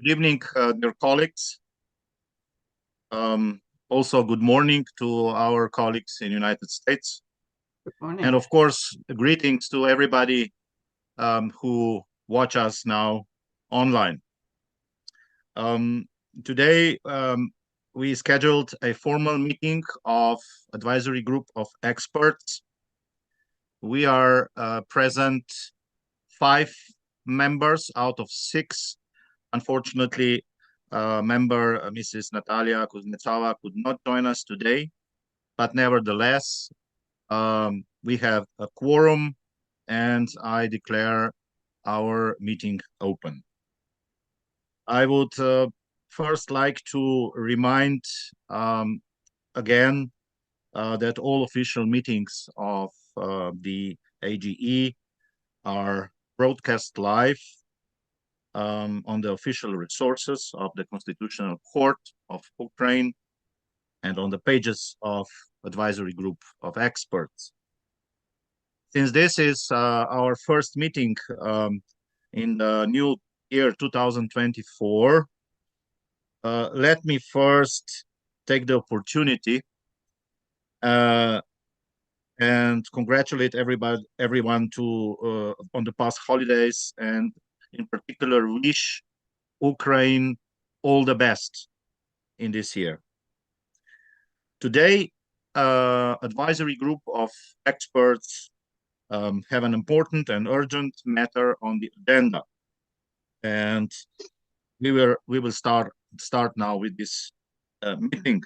Good evening, dear colleagues. Also, good morning to our colleagues in the United States. Good morning. And of course, greetings to everybody who watch us now online. Today, we scheduled a formal meeting of advisory group of experts. We are present 5 members out of 6. Unfortunately, member Mrs. Natalia Kuznetsova could not join us today, but nevertheless, we have a quorum and I declare our meeting open. I would first like to remind again that all official meetings of the AGE are broadcast live on the official resources of the Constitutional Court of Ukraine and on the pages of advisory group of experts. Since this is our first meeting in the new year 2024, let me first take the opportunity and congratulate everyone on the past holidays, and in particular wish Ukraine all the best in this year. Today, advisory group of experts have an important and urgent matter on the agenda, and we will start now with this meeting.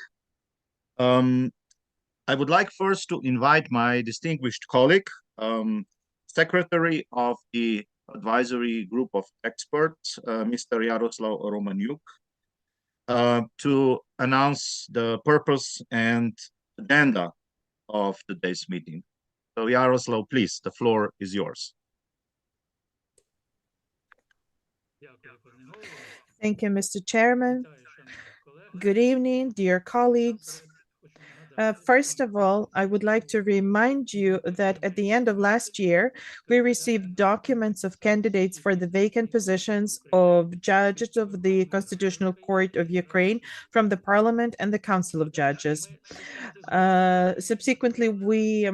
I would like first to invite my distinguished colleague, Secretary of the Advisory Group of Experts, Mr. Yaroslav Romaniuk, to announce the purpose and agenda of today's meeting. So Yaroslav, please, the floor is yours. Thank you, Mr. Chairman. Good evening, dear colleagues. First of all, I would like to remind you that at the end of last year, we received documents of candidates for the vacant positions of judges of the Constitutional Court of Ukraine from the Parliament and the Council of Judges. Subsequently, we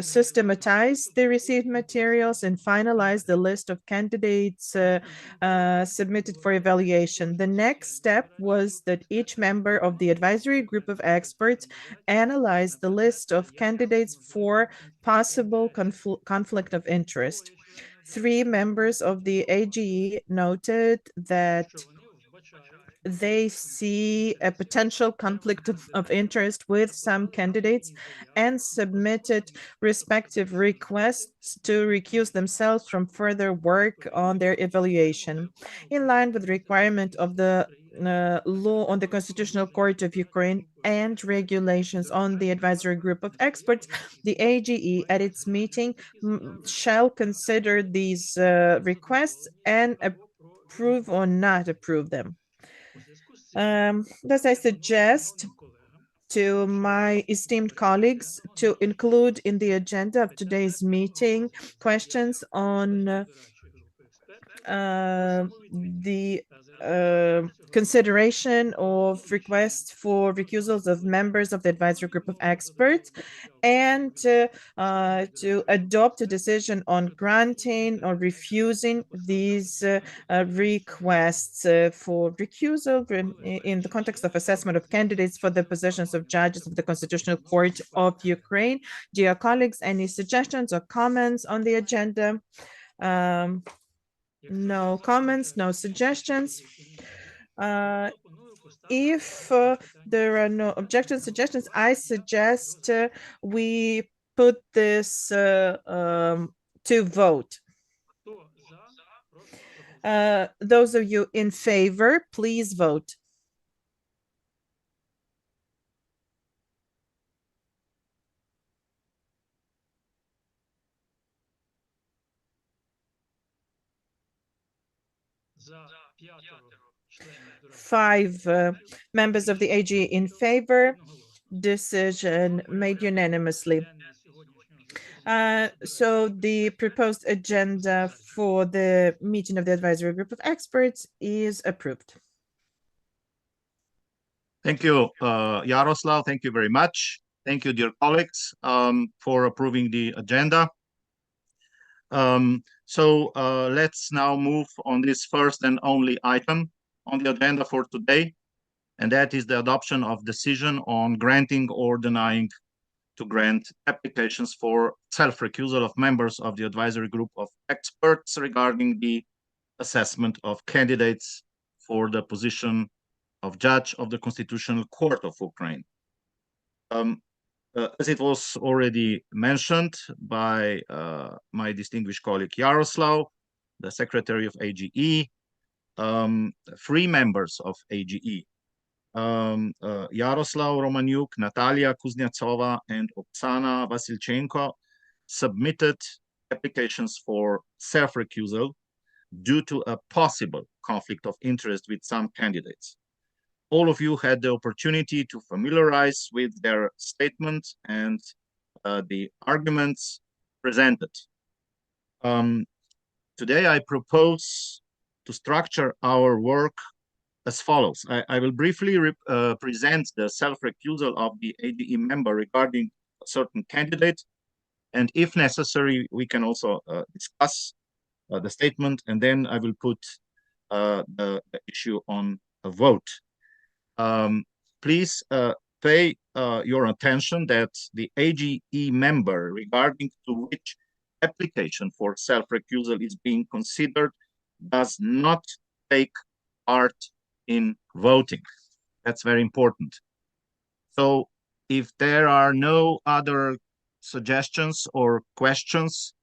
systematized the received materials and finalized the list of candidates submitted for evaluation. The next step was that each member of the advisory group of experts analyze the list of candidates for possible conflict of interest. 3 members of the AGE noted that they see a potential conflict of interest with some candidates and submitted respective requests to recuse themselves from further work on their evaluation. In line with the requirement of the law on the Constitutional Court of Ukraine and regulations on the advisory group of experts, the AGE at its meeting shall consider these requests and approve or not approve them. Thus, I suggest to my esteemed colleagues to include in the agenda of today's meeting questions on the consideration of requests for recusals of members of the advisory group of experts, and to adopt a decision on granting or refusing these requests for recusal in the context of assessment of candidates for the positions of judges of the Constitutional Court of Ukraine. Dear colleagues, any suggestions or comments on the agenda? No comments, no suggestions. If there are no objections, suggestions, I suggest we put this to vote. Those of you in favor, please vote. Five members of the AG in favor. Decision made unanimously. So the proposed agenda for the meeting of the advisory group of experts is approved. Thank you, Yaroslav. Thank you very much. Thank you, dear colleagues, for approving the agenda. Let's now move on this first and only item on the agenda for today, and that is the adoption of decision on granting or denying to grant applications for self-recusal of members of the advisory group of experts regarding the assessment of candidates for the position of judge of the Constitutional Court of Ukraine. As it was already mentioned by my distinguished colleague Yaroslav, the secretary of AGE, 3 members of AGE, Yaroslav Romaniuk, Natalia Kuznetsova, and Oksana Vasilchenko submitted applications for self-recusal due to a possible conflict of interest with some candidates. All of you had the opportunity to familiarize with their statement and the arguments presented. Today, I propose to structure our work as follows. I will briefly present the self-recusal of the AGE member regarding a certain candidate, and if necessary, we can also discuss the statement, and then I will put the issue on a vote. Please pay your attention that the AGE member regarding to which application for self-recusal is being considered does not take part in voting. That's very important. So if there are no other suggestions or questions,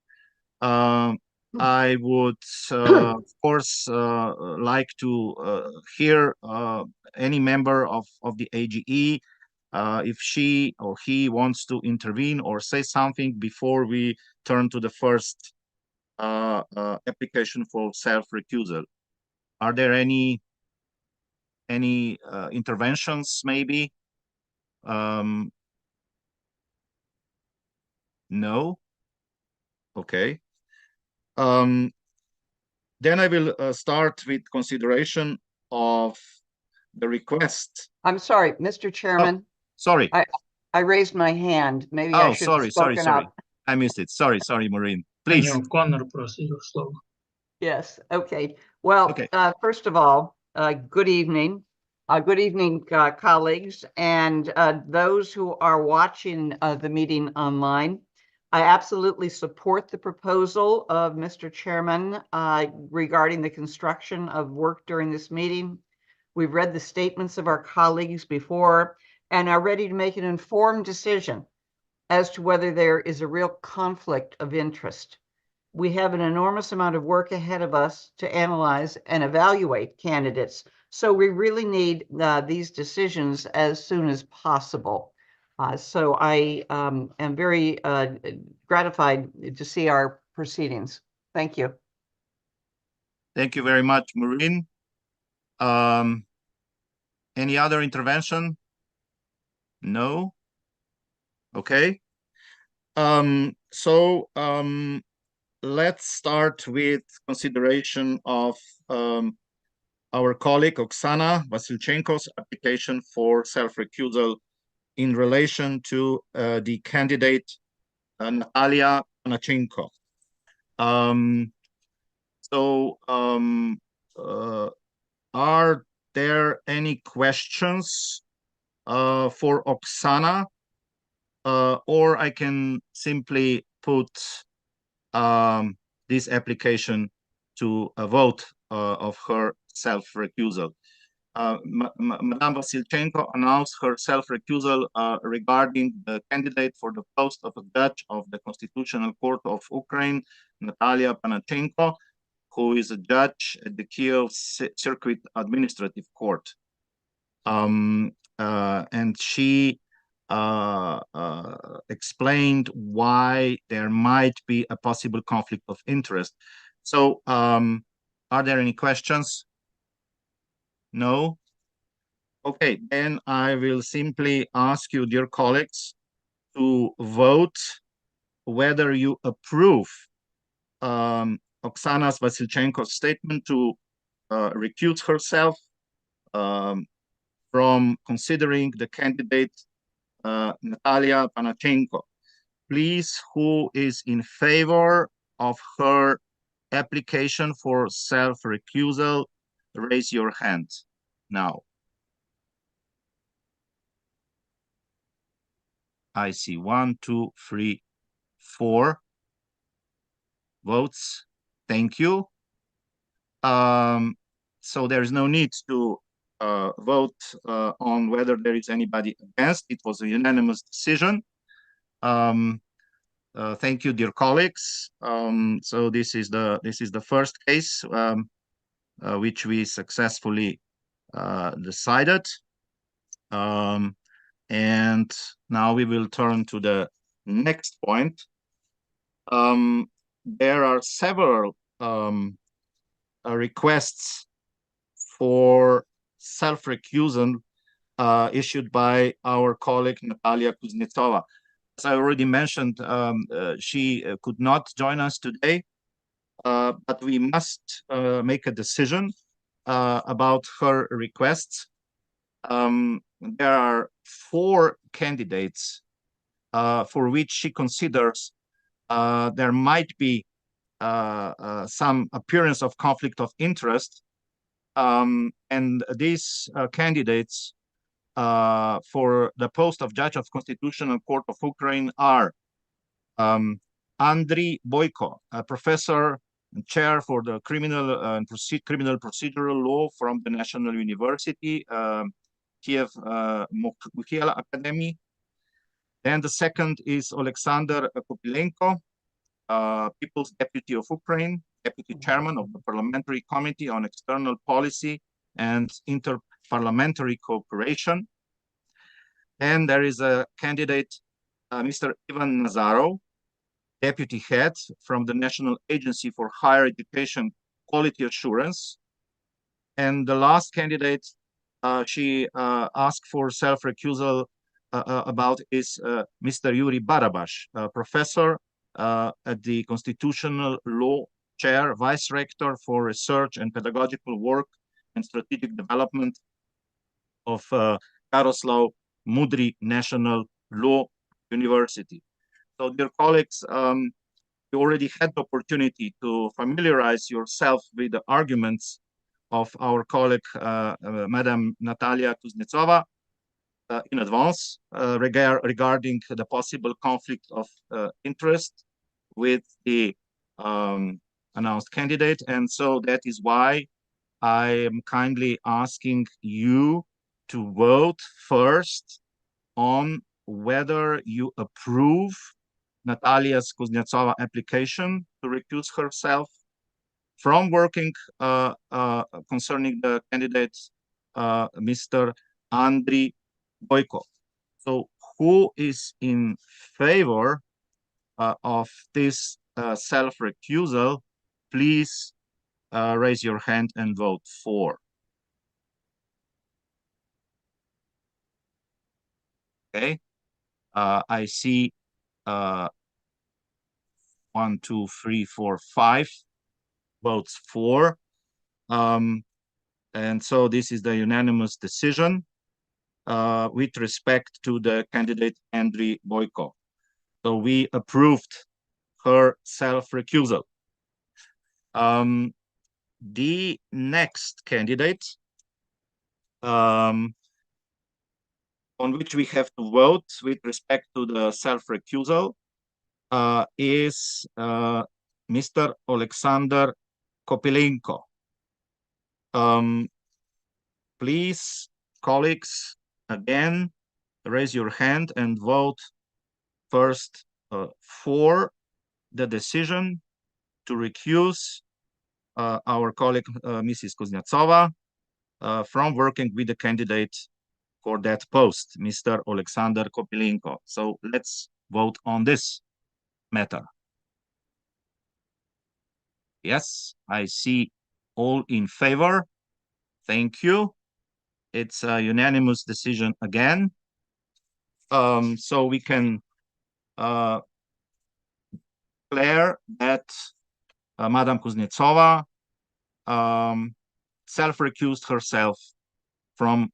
I would, of course, like to hear any member of the AGE if she or he wants to intervene or say something before we turn to the first application for self-recusal. Are there any interventions, maybe? No? Okay. Then I will start with consideration of the request. I'm sorry, Mr. Chairman. Sorry. I raised my hand. Maybe I should have spoken up. I missed it. Sorry, Maureen. Please. O'Connor, proceed slow. Yes. Okay. Well, Okay. First of all, good evening. Good evening, colleagues, and those who are watching the meeting online. I absolutely support the proposal of Mr. Chairman regarding the construction of work during this meeting. We've read the statements of our colleagues before and are ready to make an informed decision as to whether there is a real conflict of interest. We have an enormous amount of work ahead of us to analyze and evaluate candidates. So we really need these decisions as soon as possible. So I am very gratified to see our proceedings. Thank you. Thank you very much, Maureen. Any other intervention? No? Okay. Let's start with consideration of our colleague Oksana Vasilchenko's application for self-recusal in relation to the candidate Natalia Panachenko. Are there any questions for Oksana? Or I can simply put this application to a vote of her self-recusal. Madame Vasilchenko announced her self-recusal regarding the candidate for the post of a judge of the Constitutional Court of Ukraine, Natalia Panachenko, who is a judge at the Kiev Circuit Administrative Court. And she explained why there might be a possible conflict of interest. So are there any questions? No? Okay, then I will simply ask you, dear colleagues, to vote whether you approve Oksana Vasilchenko's statement to recuse herself from considering the candidate Natalia Panachenko. Please, who is in favor of her application for self-recusal, raise your hand now. I see 1, 2, 3, 4 votes. Thank you. So there is no need to vote on whether there is anybody against. It was a unanimous decision. Thank you, dear colleagues. So this is the first case which we successfully decided. And now we will turn to the next point. There are several requests for self-recusal issued by our colleague Natalia Kuznetsova. As I already mentioned, she could not join us today, but we must make a decision about her requests. There are 4 candidates for which she considers there might be some appearance of conflict of interest. And these candidates for the post of Judge of Constitutional Court of Ukraine are Andriy Boyko, a professor and chair for the criminal procedural law from the National University, Kiev Mohyla Academy. Then the second is Alexander Kopilenko, People's Deputy of Ukraine, Deputy Chairman of the Parliamentary Committee on External Policy and Interparliamentary Cooperation. And there is a candidate, Mr. Ivan Nazarov, Deputy Head from the National Agency for Higher Education Quality Assurance. And the last candidate she asked for self-recusal about is Mr. Yuri Barabash, professor at the Constitutional Law Chair, Vice Rector for Research and Pedagogical Work and Strategic Development of Yaroslav Mudry National Law University. So, dear colleagues, you already had the opportunity to familiarize yourself with the arguments of our colleague, Madam Natalia Kuznetsova, in advance regarding the possible conflict of interest with the announced candidate. And so that is why I am kindly asking you to vote first on whether you approve Natalia Kuznetsova application to recuse herself from working concerning the candidate, Mr. Andriy Boyko. So who is in favor of this self-recusal? Please raise your hand and vote for. Okay, I see 1, 2, 3, 4, 5 votes for. And so this is the unanimous decision with respect to the candidate Andriy Boyko. So we approved her self-recusal. The next candidate on which we have to vote with respect to the self-recusal is Mr. Alexander Kopilenko. Please, colleagues, again, raise your hand and vote first for the decision to recuse our colleague, Mrs. Kuznetsova, from working with the candidate for that post, Mr. Alexander Kopilenko. So let's vote on this matter. Yes, I see all in favor. Thank you. It's a unanimous decision again. So we can declare that Madam Kuznetsova self-recused herself from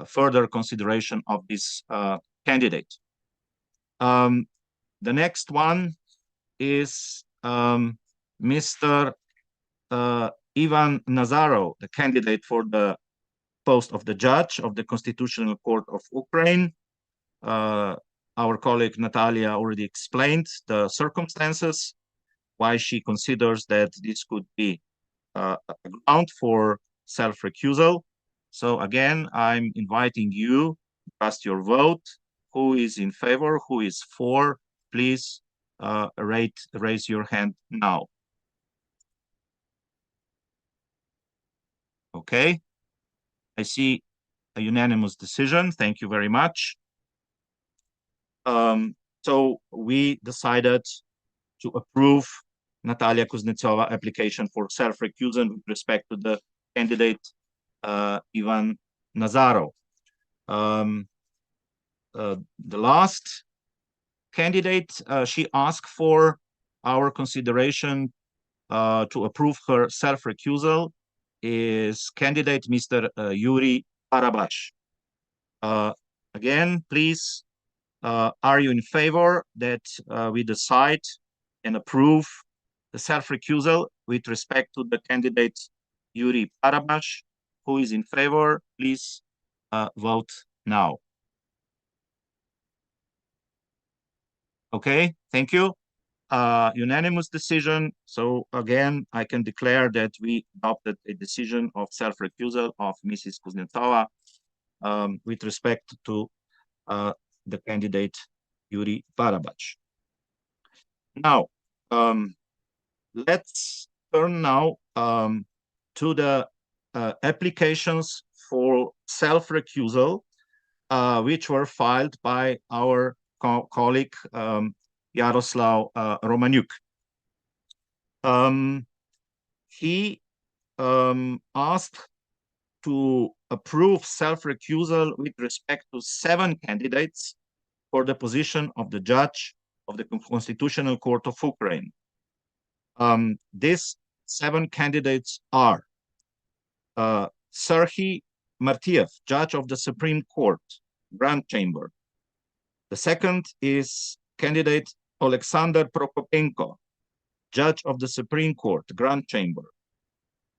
further consideration of this candidate. The next one is Mr. Ivan Nazarov, the candidate for the post of the judge of the Constitutional Court of Ukraine. Our colleague Natalia already explained the circumstances, why she considers that this could be a ground for self-recusal. So again, I'm inviting you to cast your vote. Who is in favor? Who is for? Please raise your hand now. Okay, I see a unanimous decision. Thank you very much. So we decided to approve Natalia Kuznetsova application for self-recusal with respect to the candidate Ivan Nazarov. The last candidate, she asked for our consideration to approve her self-recusal is candidate Mr. Yuri Barabash. Again, please, are you in favor that we decide and approve the self-recusal with respect to the candidate Yuri Barabash? Who is in favor? Please vote now. Okay, thank you. Unanimous decision. So again, I can declare that we adopted a decision of self-recusal of Mrs. Kuznetsova with respect to the candidate Yuri Barabash. Now, let's turn now to the applications for self-recusal, which were filed by our colleague Yaroslav Romaniuk. He asked to approve self-recusal with respect to 7 candidates for the position of the judge of the Constitutional Court of Ukraine. These 7 candidates are Serhiy Martiev, judge of the Supreme Court, Grand Chamber. The second is candidate Alexander Prokopenko, judge of the Supreme Court, Grand Chamber.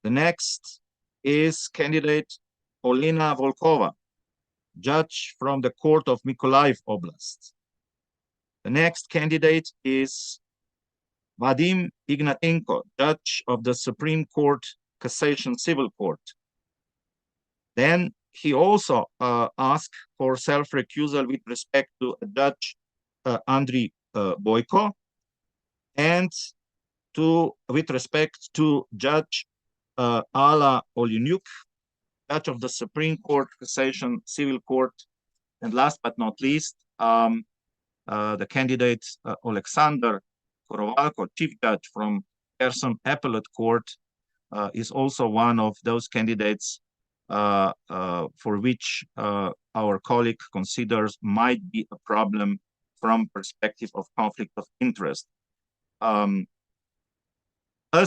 The next is candidate Olena Volkova, judge from the Court of Mykolaiv Oblast. The next candidate is Vadim Ignatenko, judge of the Supreme Court Cassation Civil Court. Then he also asked for self-recusal with respect to Judge Andriy Boyko and with respect to Judge Alla Olynyuk, judge of the Supreme Court Cassation Civil Court. And last but not least, the candidate Alexander Korovalko, chief judge from Kherson Appellate Court, is also one of those candidates for which our colleague considers might be a problem from perspective of conflict of interest. As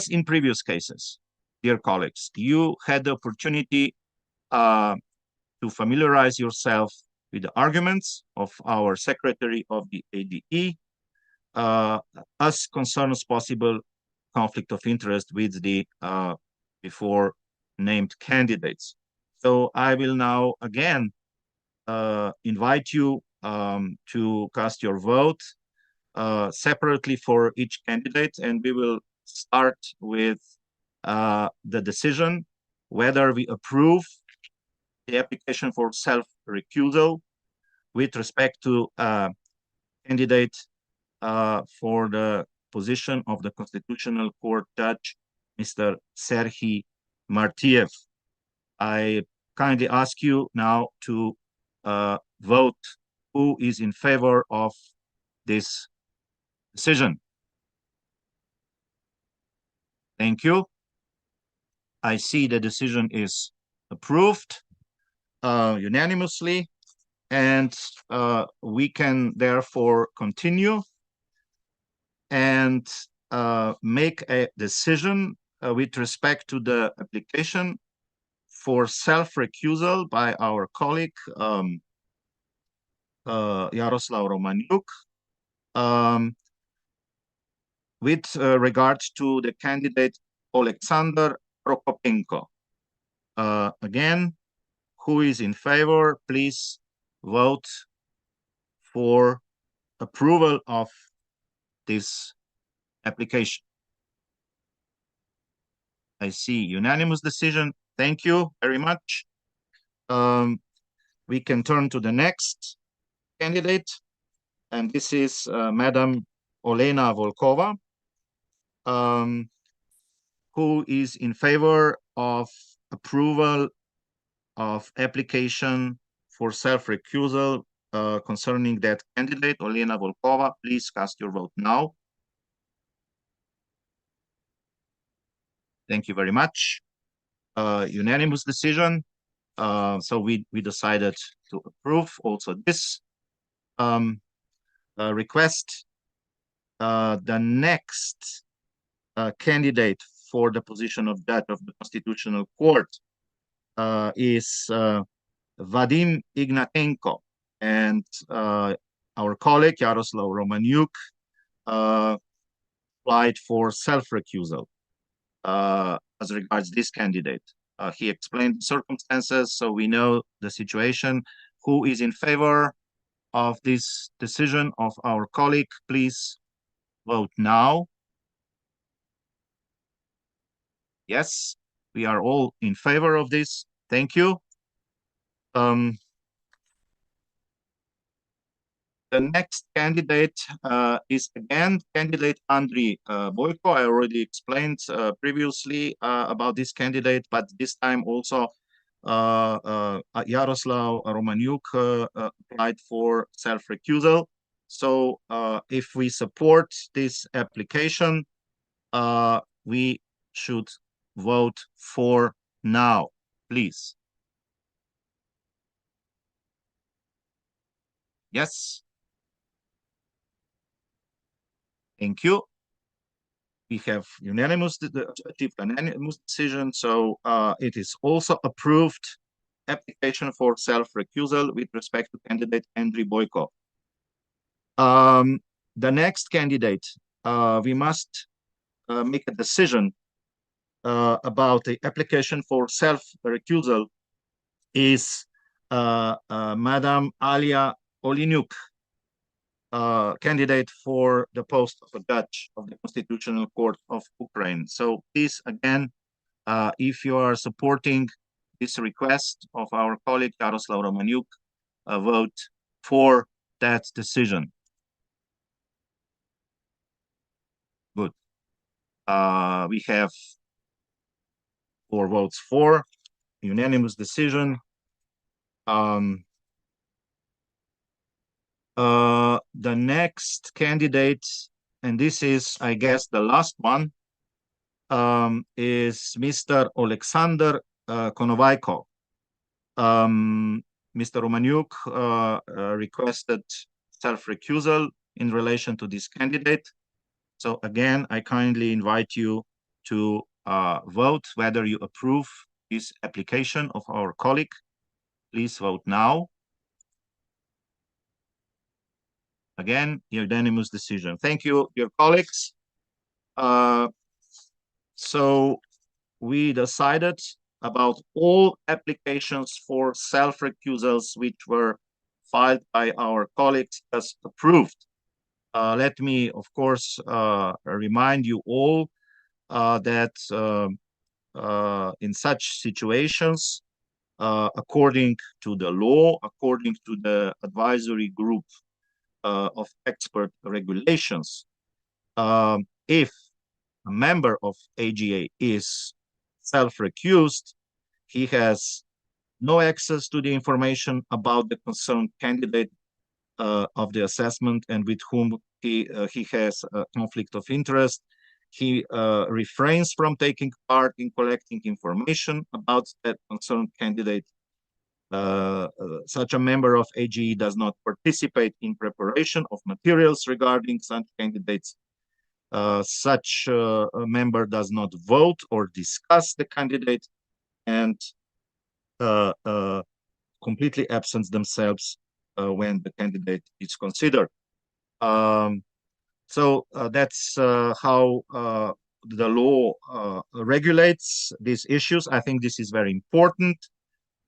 in previous cases, dear colleagues, you had the opportunity to familiarize yourself with the arguments of our secretary of the AGE as concerns possible conflict of interest with the before named candidates. So I will now again invite you to cast your vote separately for each candidate, and we will start with the decision whether we approve the application for self-recusal with respect to candidate for the position of the Constitutional Court judge, Mr. Serhiy Martiev. I kindly ask you now to vote who is in favor of this decision. Thank you. I see the decision is approved unanimously, and we can therefore continue. And make a decision with respect to the application for self-recusal by our colleague Yaroslav Romaniuk with regards to the candidate Alexander Prokopenko. Again, who is in favor, please vote for approval of this application. I see unanimous decision. Thank you very much. We can turn to the next candidate, and this is Madam Olena Volkova, who is in favor of approval of application for self-recusal concerning that candidate, Olena Volkova. Please cast your vote now. Thank you very much. Unanimous decision. So we decided to approve also this request. The next candidate for the position of judge of the Constitutional Court is Vadim Ignatenko, and our colleague Yaroslav Romaniuk applied for self-recusal as regards this candidate. He explained the circumstances, so we know the situation. Who is in favor of this decision of our colleague? Please vote now. Yes, we are all in favor of this. Thank you. The next candidate is again candidate Andriy Boyko. I already explained previously about this candidate, but this time also Yaroslav Romaniuk applied for self-recusal. So if we support this application, we should vote for now, please. Yes. Thank you. We have achieved unanimous decision, so it is also approved application for self-recusal with respect to candidate Andriy Boyko. The next candidate, we must make a decision about the application for self-recusal is Madam Alia Oleniuk, candidate for the post of a judge of the Constitutional Court of Ukraine. So please, again, if you are supporting this request of our colleague Yaroslav Romaniuk, vote for that decision. Good. We have 4 votes for, unanimous decision. The next candidate, and this is, I guess, the last one, is Mr. Alexander Konovaiko. Mr. Romaniuk requested self-recusal in relation to this candidate. So again, I kindly invite you to vote whether you approve this application of our colleague. Please vote now. Again, unanimous decision. Thank you, dear colleagues. So we decided about all applications for self-recusals which were filed by our colleagues as approved. Let me, of course, remind you all that in such situations, according to the law, according to the advisory group of expert regulations, if a member of AGA is self-recused, he has no access to the information about the concerned candidate of the assessment and with whom he has a conflict of interest. He refrains from taking part in collecting information about that concerned candidate. Such a member of AGE does not participate in preparation of materials regarding such candidates. such a member does not vote or discuss the candidate and completely absent themselves when the candidate is considered. So that's how the law regulates these issues. I think this is very important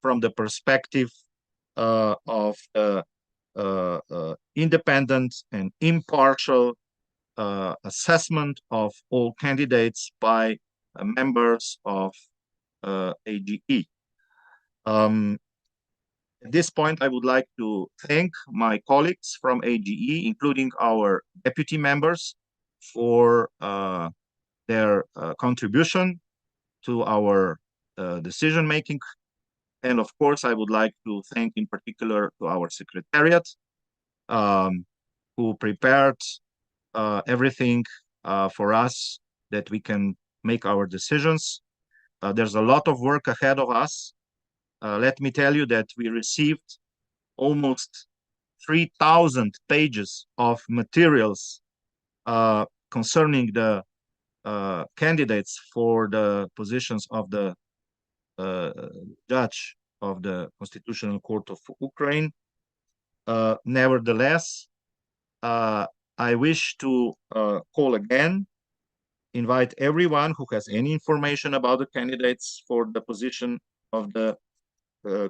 from the perspective of independent and impartial assessment of all candidates by members of AGE. At this point, I would like to thank my colleagues from AGE, including our deputy members, for their contribution to our decision-making. And of course, I would like to thank in particular to our secretariat, who prepared everything for us that we can make our decisions. There's a lot of work ahead of us. Let me tell you that we received almost 3,000 pages of materials concerning the candidates for the positions of the judge of the Constitutional Court of Ukraine. Nevertheless, I wish to call again, invite everyone who has any information about the candidates for the position of the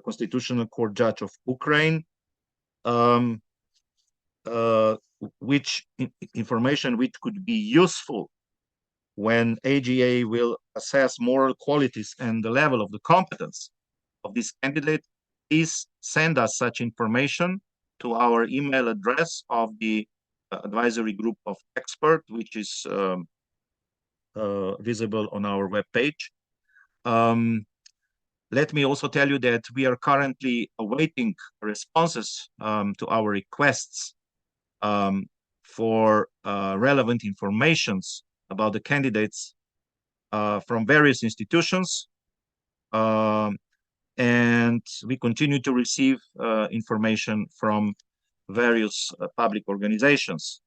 Constitutional Court Judge of Ukraine, which information which could be useful when AGA will assess moral qualities and the level of the competence of this candidate. Please send us such information to our email address of the advisory group of experts, which is visible on our webpage. Let me also tell you that we are currently awaiting responses to our requests for relevant informations about the candidates from various institutions. And we continue to receive information from various public organizations.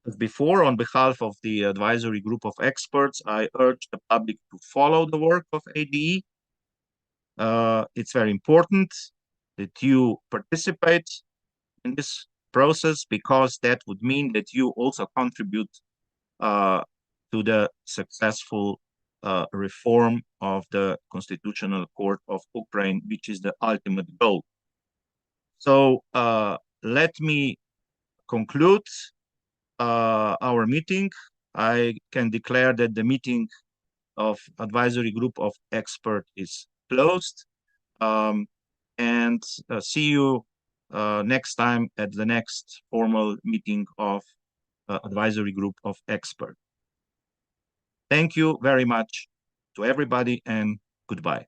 As before, on behalf of the advisory group of experts, I urge the public to follow the work of AGE. It's very important that you participate in this process, because that would mean that you also contribute to the successful reform of the Constitutional Court of Ukraine, which is the ultimate goal. So let me conclude our meeting. I can declare that the meeting of advisory group of experts is closed, and see you next time at the next formal meeting of advisory group of experts. Thank you very much to everybody, and goodbye.